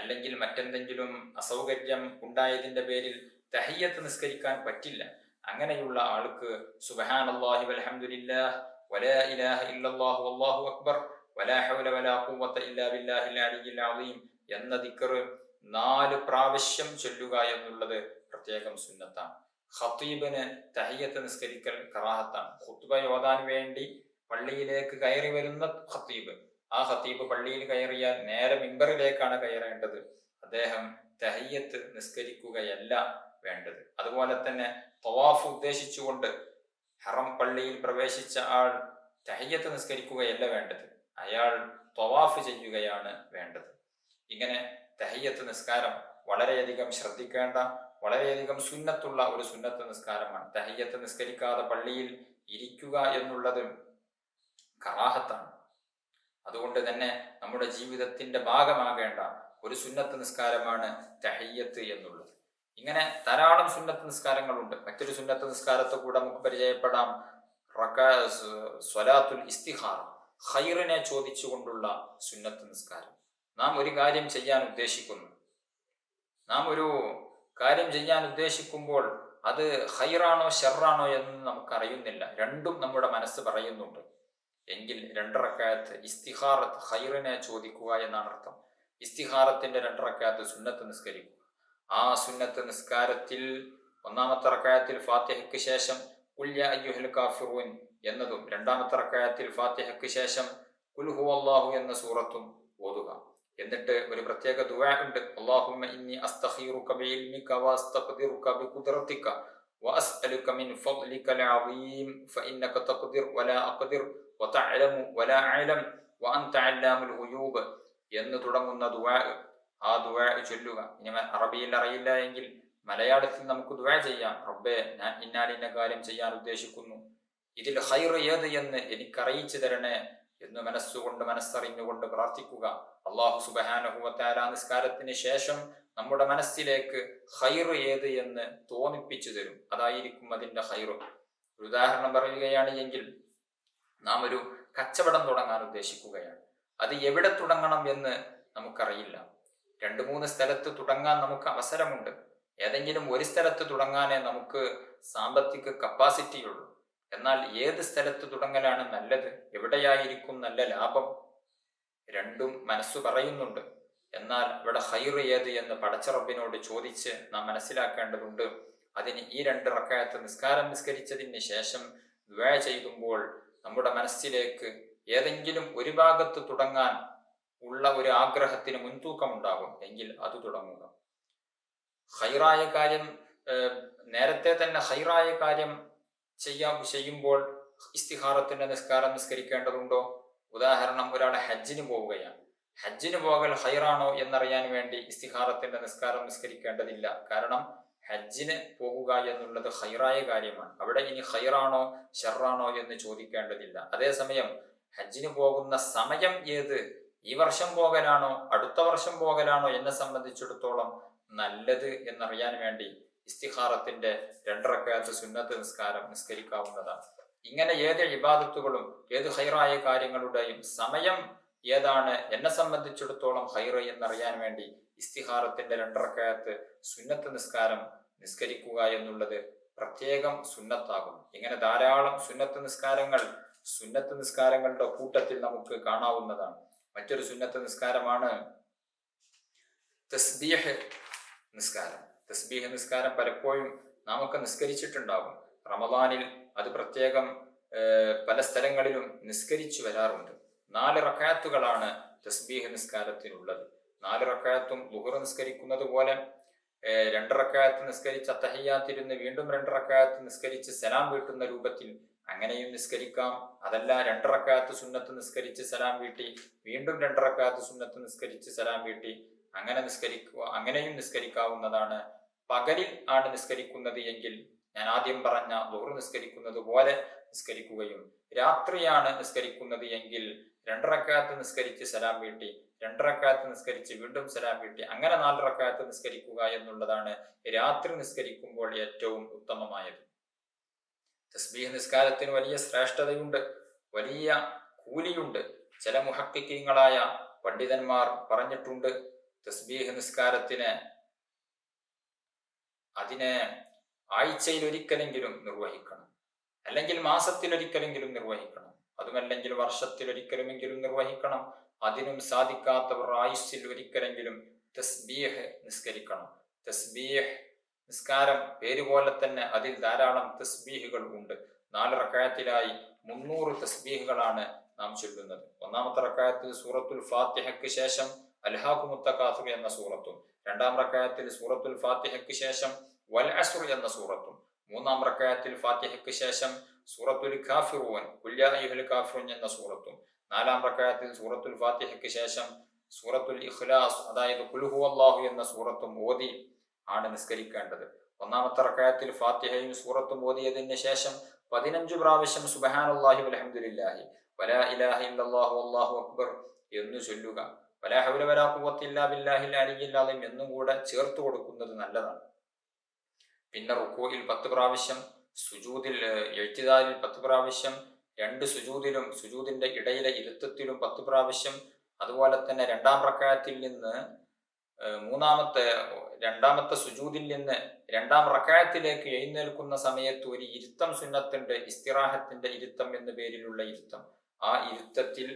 അല്ലെങ്കിൽ മറ്റെന്തെങ്കിലും അസൗകര്യം ഉണ്ടായതിന്റെ പേരിൽ തഹിയ്യത്ത് നിസ്കരിക്കാൻ പറ്റില്ല. അങ്ങനെയുള്ള ആൾക്ക് സുബ്ഹാനല്ലാഹി വൽഹംദുലില്ലാഹ് വലാ ഇലാഹ ഇല്ലല്ലാഹു വല്ലാഹു അക്ബർ വലാ ഹൗല വലാ ഖുവത ഇല്ലാ ബില്ലാഹിൽ അലിയ്യിൽ അളീം എന്ന ദിക്ർ 4 പ്രാവശ്യം ചൊല്ലുക എന്നുള്ളത് പ്രത്യേകം സുന്നത്താണ്. ഖതീബിന് തഹിയ്യത്ത് നിസ്കരിക്കൽ കറാഹത്താണ്. ഖുത്ബ ഓതാൻ വേണ്ടി പള്ളിയിലേക്ക് കയറി വരുന്ന ഖതീബ്, ആ ഖതീബ് പള്ളിയിൽ കയറിയാൽ നേരെ മിമ്പറിലേക്കാണ് കയറേണ്ടത്. അദ്ദേഹം തഹിയ്യത്ത് നിസ്കരിക്കുകയല്ല വേണ്ടത്. അതുപോലെ തന്നെ തവാഫ് ഉദ്ദേശിച്ചുകൊണ്ട് ഹറം പള്ളിയിൽ പ്രവേശിച്ച ആൾ തഹിയ്യത്ത് നിസ്കരിക്കുകയല്ല വേണ്ടത്, അയാൾ തവാഫ് ചെയ്യുകയാണ് വേണ്ടത്. ഇങ്ങനെ തഹിയ്യത്ത് നിസ്കാരം വളരെയധികം ശ്രദ്ധിക്കേണ്ട, വളരെയധികം സുന്നത്തുള്ള ഒരു സുന്നത്ത് നിസ്കാരമാണ്. തഹിയ്യത്ത് നിസ്കരിക്കാതെ പള്ളിയിൽ ഇരിക്കുക എന്നുള്ളത് കറാഹത്താണ്. അതുകൊണ്ട് തന്നെ നമ്മുടെ ജീവിതത്തിന്റെ ഭാഗമാകേണ്ട ഒരു സുന്നത്ത് നിസ്കാരമാണ് തഹിയ്യത്ത് എന്നുള്ളത്. ഇങ്ങനെ ധാരാളം സുന്നത്ത് നിസ്കാരങ്ങളുണ്ട്. മറ്റൊരു സുന്നത്ത് നിസ്കാരത്തെ കൂടെ നമുക്ക് പരിചയപ്പെടാം. സ്വലാത്തുൽ ഇസ്തിഖാറ, ഖൈറിനെ ചോദിച്ചുകൊണ്ടുള്ള സുന്നത്ത് നിസ്കാരം. നാം ഒരു കാര്യം ചെയ്യാൻ ഉദ്ദേശിക്കുമ്പോൾ അത് ഖൈറാണോ ഷർറാണോ എന്ന് നമുക്കറിയുന്നില്ല, രണ്ടും നമ്മുടെ മനസ്സ് പറയുന്നുണ്ട് എങ്കിൽ 2 റക്അത്ത് ഇസ്തിഖാറത്ത്, ഖൈറിനെ ചോദിക്കുക എന്നാണ് അർത്ഥം. ഇസ്തിഖാറത്തിന്റെ 2 റക്അത്ത് സുന്നത്ത് നിസ്കരിക്കുക. ആ സുന്നത്ത് നിസ്കാരത്തിൽ 1-ാമത്തെ റക്അത്തിൽ ഫാത്തിഹയ്ക്ക് ശേഷം ഖുൽ യാ അയ്യുഹൽ കാഫിറൂൻ എന്നതും 2-ാമത്തെ റക്അത്തിൽ ഫാത്തിഹയ്ക്ക് ശേഷം ഖുൽ ഹുവല്ലാഹു എന്ന സൂറത്തും ഓതുക. എന്നിട്ട് ഒരു പ്രത്യേക ദുആ ഉണ്ട്. അല്ലാഹുമ്മ ഇന്നി അസ്തഖീറുക ബിഇൽമിക വഅസ്തഖ്ദിറുക ബിഖുദ്റതിക വഅസ്അലുക മിൻ ഫദ്ലികൽ അളീം ഫഇന്നക തഖ്ദിർ വലാ അഖ്ദിർ വതഅലമു വലാ അഅലം വഅൻത അല്ലാമുൽ ഗുയൂബ് എന്ന് തുടങ്ങുന്ന ദുആ, ആ ദുആ ചൊല്ലുക. ഇനി അറബിയിൽ അറിയില്ല എങ്കിൽ മലയാളത്തിൽ നമുക്ക് ദുആ ചെയ്യാം. റബ്ബേ, ഞാൻ ഇന്നാലിന്ന കാര്യം ചെയ്യാൻ ഉദ്ദേശിക്കുന്നു, ഇതിൽ ഖൈർ ഏത് എന്ന് എനിക്കറിയിച്ചു തരണേ എന്ന് മനസ്സറിഞ്ഞുകൊണ്ട് പ്രാർത്ഥിക്കുക. അല്ലാഹു സുബ്ഹാനഹു വ തആല നിസ്കാരത്തിന് ശേഷം നമ്മുടെ മനസ്സിലേക്ക് ഖൈർ ഏത് എന്ന് തോന്നിപ്പിച്ചു തരും. അതായിരിക്കും അതിന്റെ ഖൈർ. ഒരു ഉദാഹരണം പറയുകയാണ് എങ്കിൽ, നാം ഒരു കച്ചവടം തുടങ്ങാൻ ഉദ്ദേശിക്കുകയാണ്. അത് എവിടെ തുടങ്ങണം എന്ന് നമുക്കറിയില്ല. 2-3 സ്ഥലത്ത് തുടങ്ങാൻ നമുക്ക് അവസരമുണ്ട്. ഏതെങ്കിലും ഒരു സ്ഥലത്ത് തുടങ്ങാനേ നമുക്ക് സാമ്പത്തിക കപ്പാസിറ്റിയുള്ളൂ. എന്നാൽ ഏത് സ്ഥലത്ത് തുടങ്ങലാണ് നല്ലത്, എവിടെയായിരിക്കും നല്ല ലാഭം? രണ്ടും മനസ്സു പറയുന്നുണ്ട്. എന്നാൽ ഇവിടെ ഖൈർ ഏത് എന്ന് പടച്ച റബ്ബിനോട് ചോദിച്ച് നാം മനസ്സിലാക്കേണ്ടതുണ്ട്. അതിന് ഈ 2 റക്അത്ത് നിസ്കാരം നിസ്കരിച്ചതിന് ശേഷം ദുആ ചെയ്യുമ്പോൾ നമ്മുടെ മനസ്സിലേക്ക് ഏതെങ്കിലും ഒരു ഭാഗത്ത് തുടങ്ങാൻ ഉള്ള ഒരു ആഗ്രഹത്തിന് മുൻതൂക്കമുണ്ടാകും എങ്കിൽ അത് തുടങ്ങുക. ഖൈറായ കാര്യം, നേരത്തെ തന്നെ ഖൈറായ കാര്യം ചെയ്യുമ്പോൾ ഇസ്തിഖാറത്തിന്റെ നിസ്കാരം നിസ്കരിക്കേണ്ടതുണ്ടോ? ഉദാഹരണം, ഒരാൾ ഹജ്ജിന് പോവുകയാണ്. ഹജ്ജിന് പോകൽ ഖൈറാണോ എന്നറിയാൻ വേണ്ടി ഇസ്തിഖാറത്തിന്റെ നിസ്കാരം നിസ്കരിക്കേണ്ടതില്ല. കാരണം ഹജ്ജിന് പോകുക എന്നുള്ളത് ഖൈറായ കാര്യമാണ്. അവിടെ ഇനി ഖൈറാണോ ഷർറാണോ എന്ന് ചോദിക്കേണ്ടതില്ല. അതേസമയം ഹജ്ജിന് പോകുന്ന സമയം ഏത്, ഈ വർഷം പോകലാണോ അടുത്ത വർഷം പോകലാണോ എന്നെ സംബന്ധിച്ചിടത്തോളം നല്ലത് എന്നറിയാൻ വേണ്ടി ഇസ്തിഖാറത്തിന്റെ 2 റക്അത്ത് സുന്നത്ത് നിസ്കാരം നിസ്കരിക്കാവുന്നതാണ്. ഇങ്ങനെ ഏത് ഇബാദത്തുകളും ഏത് ഖൈറായ കാര്യങ്ങളുടെയും സമയം ഏതാണ് എന്നെ സംബന്ധിച്ചിടത്തോളം ഖൈർ എന്നറിയാൻ വേണ്ടി ഇസ്തിഖാറത്തിന്റെ 2 റക്അത്ത് സുന്നത്ത് നിസ്കാരം നിസ്കരിക്കുക എന്നുള്ളത് പ്രത്യേകം സുന്നത്താകും. ഇങ്ങനെ ധാരാളം സുന്നത്ത് നിസ്കാരങ്ങളുടെ കൂട്ടത്തിൽ നമുക്ക് കാണാവുന്നതാണ്. മറ്റൊരു സുന്നത്ത് നിസ്കാരമാണ് തസ്ബീഹ് നിസ്കാരം. തസ്ബീഹ് നിസ്കാരം പലപ്പോഴും നാമൊക്കെ നിസ്കരിച്ചിട്ടുണ്ടാകും. റമദാനിൽ അത് പ്രത്യേകം പല സ്ഥലങ്ങളിലും നിസ്കരിച്ചു വരാറുണ്ട്. 4 റക്അത്തുകളാണ് തസ്ബീഹ് നിസ്കാരത്തിനുള്ളത്. 4 റക്അത്തും ളുഹർ നിസ്കരിക്കുന്നത് പോലെ 2 റക്അത്ത് നിസ്കരിച്ച് അത്തഹിയ്യാത്തിരുന്ന് വീണ്ടും 2 റക്അത്ത് നിസ്കരിച്ച് സലാം വീട്ടുന്ന രൂപത്തിൽ അങ്ങനെയും നിസ്കരിക്കാം. അതല്ല 2 റക്അത്ത് സുന്നത്ത് നിസ്കരിച്ച് സലാം വീട്ടി വീണ്ടും 2 റക്അത്ത് സുന്നത്ത് നിസ്കരിച്ച് സലാം വീട്ടി അങ്ങനെയും നിസ്കരിക്കാവുന്നതാണ്. പകലിൽ ആണ് നിസ്കരിക്കുന്നത് എങ്കിൽ ഞാൻ ആദ്യം പറഞ്ഞ ളുഹർ നിസ്കരിക്കുന്നത് പോലെ നിസ്കരിക്കുകയും, രാത്രിയാണ് നിസ്കരിക്കുന്നത് എങ്കിൽ 2 റക്അത്ത് നിസ്കരിച്ച് സലാം വീട്ടി 2 റക്അത്ത് നിസ്കരിച്ച് വീണ്ടും സലാം വീട്ടി അങ്ങനെ 4 റക്അത്ത് നിസ്കരിക്കുക എന്നുള്ളതാണ് രാത്രി നിസ്കരിക്കുമ്പോൾ ഏറ്റവും ഉത്തമമായത്. തസ്ബീഹ് നിസ്കാരത്തിന് വലിയ ശ്രേഷ്ഠതയുണ്ട്, വലിയ കൂലിയുണ്ട്. ചില മുഹഖിഖീങ്ങളായ പണ്ഡിതന്മാർ പറഞ്ഞിട്ടുണ്ട്, തസ്ബീഹ് നിസ്കാരത്തിന് അതിനെ ആഴ്ചയിൽ ഒരിക്കലെങ്കിലും നിർവഹിക്കണം, അല്ലെങ്കിൽ മാസത്തിലൊരിക്കലെങ്കിലും നിർവഹിക്കണം, അതുമല്ലെങ്കിൽ വർഷത്തിലൊരിക്കലുമെങ്കിലും നിർവഹിക്കണം. അതിനും സാധിക്കാത്തവർ ആയുസ്സിൽ ഒരിക്കലെങ്കിലും തസ്ബീഹ് നിസ്കരിക്കണം. തസ്ബീഹ് നിസ്കാരം പേരുപോലെ തന്നെ അതിൽ ധാരാളം തസ്ബീഹുകൾ ഉണ്ട്. 4 റക്അത്തിലായി 300 തസ്ബീഹുകളാണ് നാം ചൊല്ലുന്നത്. ഒന്നാമത്തെ റക്അത്തിൽ സൂറത്തുൽ ഫാത്തിഹയ്ക്ക് ശേഷം അൽഹാഖുമുത് തകാസുർ എന്ന സൂറത്തും, 2ാം റക്അത്തിൽ സൂറത്തുൽ ഫാത്തിഹയ്ക്ക് ശേഷം വൽ അസ്ർ എന്ന സൂറത്തും, 3ാം റക്അത്തിൽ ഫാത്തിഹയ്ക്ക് ശേഷം സൂറത്തുൽ കാഫിറൂൻ ഖുൽ യാ അയ്യുഹൽ കാഫിറൂൻ എന്ന സൂറത്തും, 4ാം റക്അത്തിൽ സൂറത്തുൽ ഫാത്തിഹയ്ക്ക് ശേഷം സൂറത്തുൽ ഇഖ്ലാസ് അതായത് ഖുൽ ഹുവല്ലാഹു എന്ന സൂറത്തും ഓതി ആണ് നിസ്കരിക്കേണ്ടത്. ഒന്നാമത്തെ റക്അത്തിൽ ഫാത്തിഹയും സൂറത്തും ഓതിയതിന് ശേഷം 15 പ്രാവശ്യം സുബ്ഹാനല്ലാഹി വൽഹംദുലില്ലാഹി വലാ ഇലാഹ ഇല്ലല്ലാഹു വല്ലാഹു അക്ബർ എന്ന് ചൊല്ലുക. വലാ ഹൗല വലാ ഖുവത ഇല്ലാ ബില്ലാഹിൽ അലിയ്യിൽ അളീം എന്നും കൂടെ ചേർത്ത് കൊടുക്കുന്നത് നല്ലതാണ്. പിന്നെ റുക്കൂഇൽ 10 പ്രാവശ്യം, സുജൂദിൽ ഇഅ്തിദാലിൽ 10 പ്രാവശ്യം, 2 സുജൂദിലും സുജൂദിന്റെ ഇടയിലെ ഇരുത്തത്തിലും 10 പ്രാവശ്യം, അതുപോലെ തന്നെ 2ാം റക്അത്തിൽ നിന്ന് രണ്ടാമത്തെ സുജൂദിൽ നിന്ന് 2ാം റക്അത്തിലേക്ക് എഴുന്നേൽക്കുന്ന സമയത്ത് ഒരു ഇരുത്തം സുന്നത്തുണ്ട്, ഇസ്തിറാഹത്തിന്റെ ഇരുത്തം എന്ന പേരിലുള്ള ഇരുത്തം. ആ ഇരുത്തത്തിൽ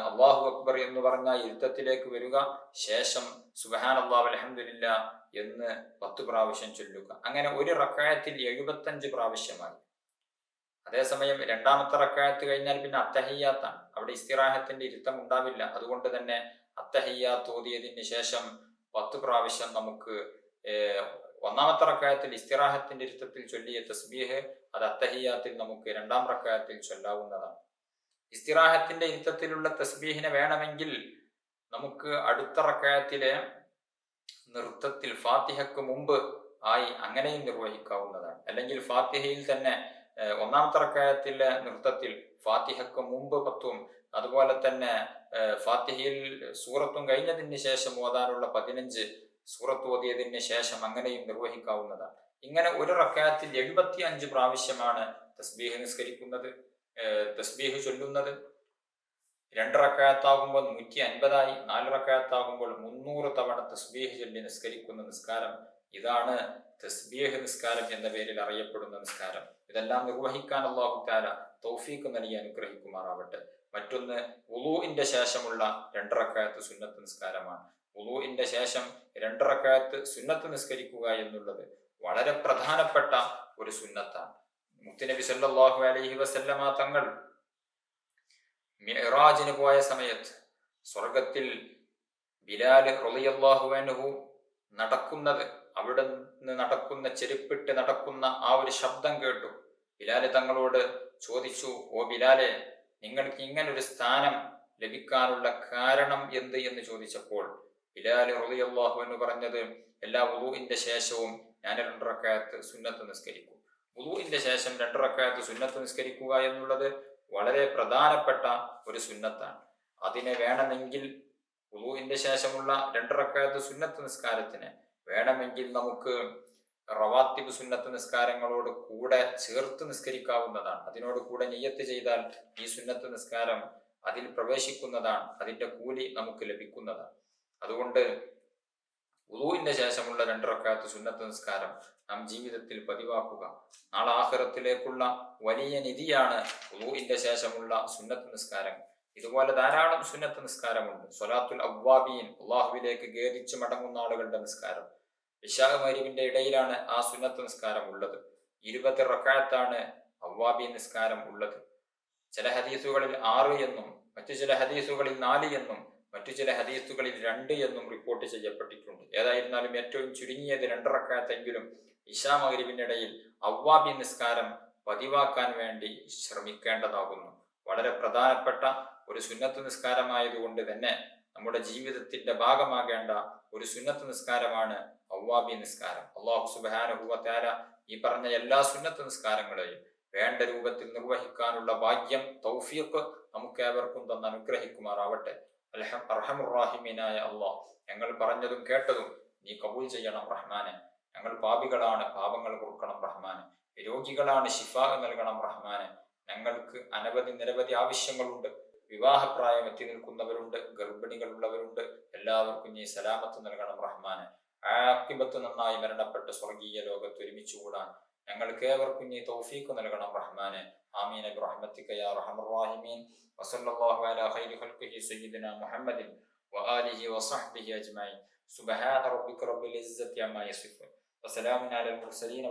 അല്ലാഹു അക്ബർ എന്ന് പറഞ്ഞ ഇരുത്തത്തിലേക്ക് വരിക, ശേഷം സുബ്ഹാനല്ലാഹി വൽഹംദുലില്ലാഹ് എന്ന് 10 പ്രാവശ്യം ചൊല്ലുക. അങ്ങനെ ഒരു റക്അത്തിൽ 75 പ്രാവശ്യമായി. അതേസമയം 2ാമത്തെ റക്അത്ത് കഴിഞ്ഞാൽ പിന്നെ അത്തഹിയ്യാത്താണ്. അവിടെ ഇസ്തിറാഹത്തിന്റെ ഇരുത്തം ഉണ്ടാവില്ല. അതുകൊണ്ട് തന്നെ അത്തഹിയ്യാത്ത് ഓതിയതിന് ശേഷം 10 പ്രാവശ്യം നമുക്ക് 1ാമത്തെ റക്അത്തിൽ ഇസ്തിറാഹത്തിന്റെ ഇരുത്തത്തിൽ ചൊല്ലിയ തസ്ബീഹ് അത് അത്തഹിയ്യാത്തിൽ നമുക്ക് 2ാം റക്അത്തിൽ ചൊല്ലാവുന്നതാണ്. ഇസ്തിറാഹത്തിന്റെ ഇരുത്തത്തിലുള്ള തസ്ബീഹിനെ വേണമെങ്കിൽ നമുക്ക് അടുത്ത റക്അത്തിലെ നൃത്തത്തിൽ ഫാത്തിഹയ്ക്ക് മുമ്പ് ആയി അങ്ങനെയും നിർവഹിക്കാവുന്നതാണ്. അല്ലെങ്കിൽ ഫാത്തിഹയിൽ തന്നെ 1ാമത്തെ റക്അത്തിലെ നൃത്തത്തിൽ ഫാത്തിഹയ്ക്ക് മുമ്പ് 10ഉം അതുപോലെ തന്നെ ഫാത്തിഹയിൽ സൂറത്തും കഴിഞ്ഞതിന് ശേഷം ഓതാനുള്ള 15 സൂറത്ത് ഓതിയതിന് ശേഷം അങ്ങനെയും നിർവഹിക്കാവുന്നതാണ്. ഇങ്ങനെ ഒരു റക്അത്തിൽ 75 പ്രാവശ്യമാണ് തസ്ബീഹ് നിസ്കരിക്കുന്നത്, തസ്ബീഹ് ചൊല്ലുന്നത്. 2 റക്അത്താകുമ്പോൾ 150 4 റക്അത്താകുമ്പോൾ 300 തവണ തസ്ബീഹ് ചൊല്ലി നിസ്കരിക്കുന്ന നിസ്കാരം, ഇതാണ് തസ്ബീഹ് നിസ്കാരം എന്ന പേരിൽ അറിയപ്പെടുന്ന നിസ്കാരം. ഇതെല്ലാം നിർവഹിക്കാൻ അല്ലാഹു തആല തൗഫീഖ് നൽകി അനുഗ്രഹിക്കുമാറാവട്ടെ. മറ്റൊന്ന് വുളൂഇന്റെ ശേഷമുള്ള 2 റക്അത്ത് സുന്നത്ത് നിസ്കാരമാണ്. വുളൂഇന്റെ ശേഷം 2 റക്അത്ത് സുന്നത്ത് നിസ്കരിക്കുക എന്നുള്ളത് വളരെ പ്രധാനപ്പെട്ട ഒരു സുന്നത്താണ്. മുത്തുനബി സല്ലല്ലാഹു അലൈഹി വസല്ലമ തങ്ങൾ മിഅ്റാജിന് പോയ സമയത്ത് സ്വർഗത്തിൽ ബിലാൽ റളിയല്ലാഹു അൻഹു നടക്കുന്നത്, അവിടെ നിന്ന് നടക്കുന്ന ചെരുപ്പിട്ട് നടക്കുന്ന ആ ഒരു ശബ്ദം കേട്ടു. ബിലാൽ തങ്ങളോട് ചോദിച്ചു, ഓ ബിലാലെ, നിങ്ങൾക്ക് ഇങ്ങനൊരു സ്ഥാനം ലഭിക്കാനുള്ള കാരണം എന്ത് എന്ന് ചോദിച്ചപ്പോൾ ബിലാൽ റളിയല്ലാഹു അൻഹു പറഞ്ഞത്, എല്ലാ വുളൂഇന്റെ ശേഷവും ഞാൻ 2 റക്അത്ത് സുന്നത്ത് നിസ്കരിക്കും. വുളൂഇന്റെ ശേഷം 2 റക്അത്ത് സുന്നത്ത് നിസ്കരിക്കുക എന്നുള്ളത് വളരെ പ്രധാനപ്പെട്ട ഒരു സുന്നത്താണ്. അതിനെ വേണമെങ്കിൽ വുളൂഇന്റെ ശേഷമുള്ള 2 റക്അത്ത് സുന്നത്ത് നിസ്കാരത്തിന് വേണമെങ്കിൽ നമുക്ക് റവാത്തിബ് സുന്നത്ത് നിസ്കാരങ്ങളോട് കൂടെ ചേർത്ത് നിസ്കരിക്കാവുന്നതാണ്. അതിനോട് കൂടെ നിയ്യത്ത് ചെയ്താൽ ഈ സുന്നത്ത് നിസ്കാരം അതിൽ പ്രവേശിക്കുന്നതാണ്, അതിന്റെ കൂലി നമുക്ക് ലഭിക്കുന്നതാണ്. അതുകൊണ്ട് വുളൂഇന്റെ ശേഷമുള്ള 2 റക്അത്ത് സുന്നത്ത് നിസ്കാരം നാം ജീവിതത്തിൽ പതിവാക്കുക. നാളെ ആഖിറത്തിലേക്കുള്ള വലിയ നിധിയാണ് വുളൂഇന്റെ ശേഷമുള്ള സുന്നത്ത് നിസ്കാരം. ഇതുപോലെ ധാരാളം സുന്നത്ത് നിസ്കാരമുണ്ട്. സ്വലാത്തുൽ അവ്വാബീൻ, അള്ളാഹുവിലേക്ക് ഖേദിച്ച് മടങ്ങുന്ന ആളുകളുടെ നിസ്കാരം. ഇശാ മഗ്‌രിബിന്റെ ഇടയിലാണ് ആ സുന്നത്ത് നിസ്കാരം ഉള്ളത്. 20 റക്അത്താണ് അവ്വാബീൻ നിസ്കാരം ഉള്ളത്. ചില ഹദീസുകളിൽ 6 എന്നും മറ്റു ചില ഹദീസുകളിൽ 4 എന്നും മറ്റു ചില ഹദീസുകളിൽ 2 എന്നും റിപ്പോർട്ട് ചെയ്യപ്പെട്ടിട്ടുണ്ട്. ഏതായിരുന്നാലും ഏറ്റവും ചുരുങ്ങിയത് 2 റക്അത്തെങ്കിലും ഇശാ മഗ്‌രിബിന്റെ ഇടയിൽ അവ്വാബീൻ നിസ്കാരം പതിവാക്കാൻ വേണ്ടി ശ്രമിക്കേണ്ടതാകുന്നു. വളരെ പ്രധാനപ്പെട്ട ഒരു സുന്നത്ത് നിസ്കാരമായതുകൊണ്ട് തന്നെ നമ്മുടെ ജീവിതത്തിന്റെ ഭാഗമാകേണ്ട ഒരു സുന്നത്ത് നിസ്കാരമാണ് അവ്വാബി നിസ്കാരം. അല്ലാഹു സുബ്ഹാനഹു വ തആല ഈ പറഞ്ഞ എല്ലാ സുന്നത്ത് നിസ്കാരങ്ങളെയും വേണ്ട രൂപത്തിൽ നിർവഹിക്കാനുള്ള ഭാഗ്യം, തൗഫീഖ് നമുക്ക് ഏവർക്കും തന്ന് അനുഗ്രഹിക്കുമാറാവട്ടെ. അർഹമുർ-റാഹിമീനായ അല്ലാഹ്, ഞങ്ങൾ പറഞ്ഞതും കേട്ടതും നീ കബൂൽ ചെയ്യണം റഹ്മാനെ. ഞങ്ങൾ പാപികളാണ്, പാപങ്ങൾ പൊറുക്കണം റഹ്മാനെ. രോഗികളാണ്, ശിഫാ നൽകണം റഹ്മാനെ. ഞങ്ങൾക്ക് നിരവധി ആവശ്യങ്ങളുണ്ട്. വിവാഹപ്രായം എത്തി നിൽക്കുന്നവരുണ്ട്, ഗർഭിണികളുള്ളവരുണ്ട്. എല്ലാവർക്കും നീ സലാമത്ത് നൽകണം റഹ്മാനെ. ആഖിബത്ത് നന്നായി മരണപ്പെട്ട് സ്വർഗീയ ലോകത്ത് ഒരുമിച്ചുകൂടാൻ ഞങ്ങൾക്ക് ഏവർക്കും നീ തൗഫീഖ് നൽകണം റഹ്മാനെ. ആമീൻ ബിറഹ്മതിക യാ അർഹമർ റഹീമീൻ. വസല്ലല്ലാഹു അലാ ഖൈരി ഖൽഖിഹി സയ്യിദിനാ മുഹമ്മദിൻ വആലിഹി വസഹ്ബിഹി അജ്മഈൻ. സുബ്ഹാന റബ്ബിക റബ്ബിൽ ഇസ്സത്തി അമ്മാ യസിഫൂൻ വസലാമുൻ അലൽ മുർസലീൻ.